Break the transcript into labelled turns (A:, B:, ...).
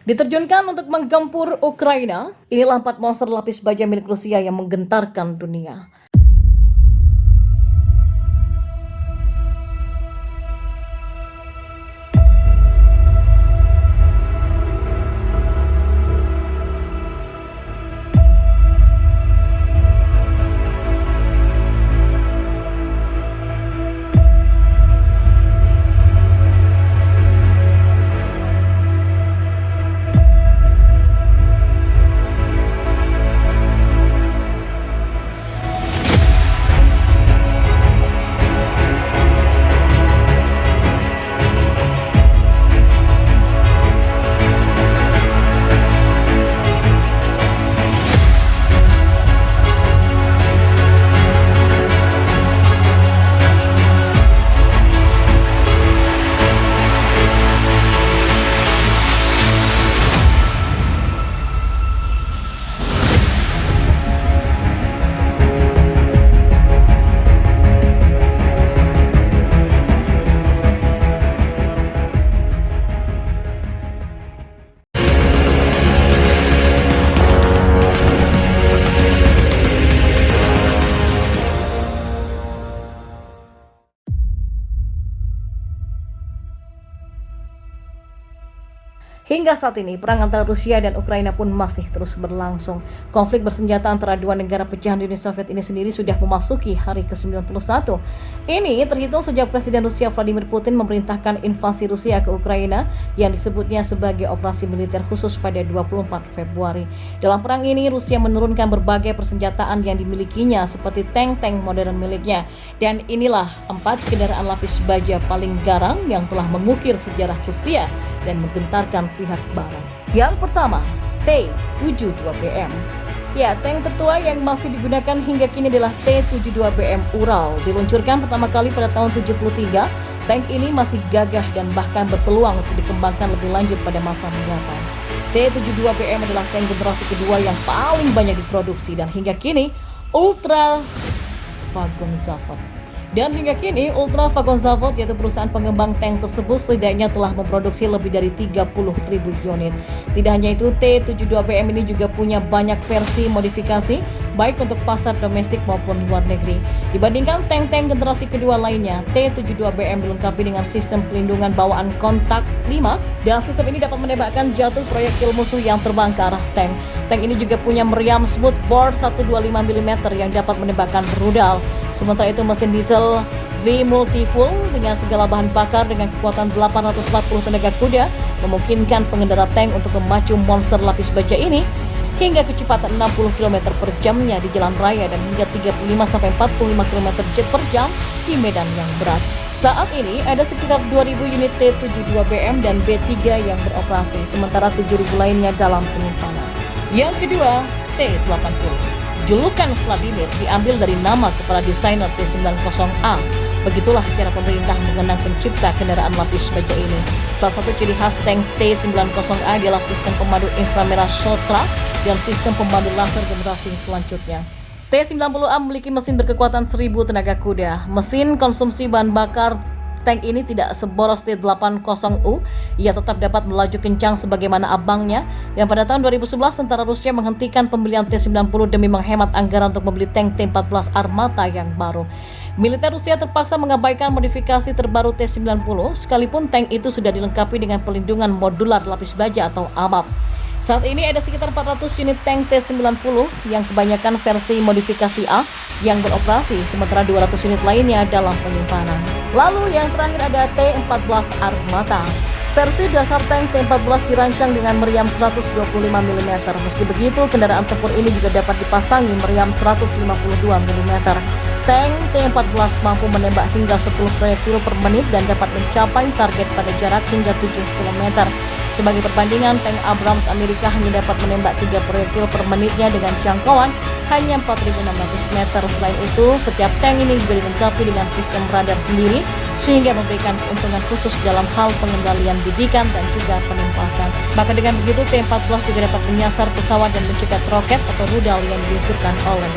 A: Diterjunkan untuk menggempur Ukraina, inilah 4 monster lapis baja milik Rusia yang menggentarkan dunia. Hingga saat ini, perang antara Rusia dan Ukraina pun masih terus berlangsung. Konflik bersenjata antara dua negara pecahan Uni Soviet ini sendiri sudah memasuki hari ke-91. Ini terhitung sejak Presiden Rusia Vladimir Putin memerintahkan invasi Rusia ke Ukraina yang disebutnya sebagai operasi militer khusus pada 24 Februari. Dalam perang ini, Rusia menurunkan berbagai persenjataan yang dimilikinya seperti tank-tank modern miliknya. Dan inilah 4 kendaraan lapis baja paling garang yang telah mengukir sejarah Rusia dan menggentarkan pihak barat. Yang pertama, T-72BM. Ya, tank tertua yang masih digunakan hingga kini adalah T-72BM Ural. Diluncurkan pertama kali pada tahun 73, tank ini masih gagah dan bahkan berpeluang untuk dikembangkan lebih lanjut pada masa mendatang. T-72BM adalah tank generasi kedua yang paling banyak diproduksi dan hingga kini Ultra Vagonzavod. Dan hingga kini Ultra Vagonzavod, yaitu perusahaan pengembang tank tersebut, setidaknya telah memproduksi lebih dari 30.000 unit. Tidak hanya itu, T-72BM ini juga punya banyak versi modifikasi, baik untuk pasar domestik maupun luar negeri. Dibandingkan tank-tank generasi kedua lainnya, T-72BM dilengkapi dengan sistem pelindungan bawaan kontak 5, dan sistem ini dapat menembakkan jatuh proyektil musuh yang terbang ke arah tank. Tank ini juga punya meriam smoothbore 125 mm yang dapat menembakkan rudal. Sementara itu, mesin diesel V-Multifuel dengan segala bahan bakar dengan kekuatan 840 tenaga kuda memungkinkan pengendara tank untuk memacu monster lapis baja ini hingga kecepatan 60 km per jamnya di jalan raya dan hingga 35-45 km per jam di medan yang berat. Saat ini ada sekitar 2.000 unit T-72BM dan B3 yang beroperasi, sementara 7.000 lainnya dalam penyimpanan. Yang kedua, T-80. Julukan Vladimir diambil dari nama kepala desainer T-90A. Begitulah cara pemerintah mengenang pencipta kendaraan lapis baja ini. Salah satu ciri khas tank T-90A adalah sistem pemandu inframerah Sotra dan sistem pemandu laser generasi selanjutnya. T-90A memiliki mesin berkekuatan 1000 tenaga kuda. Mesin konsumsi bahan bakar tank ini tidak seboros T-80U, ia tetap dapat melaju kencang sebagaimana abangnya. Dan pada tahun 2011, tentara Rusia menghentikan pembelian T-90 demi menghemat anggaran untuk membeli tank T-14 Armata yang baru. Militer Rusia terpaksa mengabaikan modifikasi terbaru T-90, sekalipun tank itu sudah dilengkapi dengan pelindungan modular lapis baja atau AMAP. Saat ini ada sekitar 400 unit tank T-90 yang kebanyakan versi modifikasi A yang beroperasi, sementara 200 unit lainnya dalam penyimpanan. Lalu yang terakhir ada T-14 Armata. Versi dasar tank T-14 dirancang dengan meriam 125 mm. Meski begitu, kendaraan tempur ini juga dapat dipasangi meriam 152 mm. Tank T-14 mampu menembak hingga 10 proyektil per menit dan dapat mencapai target pada jarak hingga 7 km. Sebagai perbandingan, tank Abrams Amerika hanya dapat menembak 3 proyektil per menitnya dengan jangkauan hanya 4.600 meter. Selain itu, setiap tank ini juga dilengkapi dengan sistem radar sendiri, sehingga memberikan keuntungan khusus dalam hal pengendalian bidikan dan juga penembakan. Maka dengan begitu, T-14 juga dapat menyasar pesawat dan mencegat roket atau rudal yang diluncurkan oleh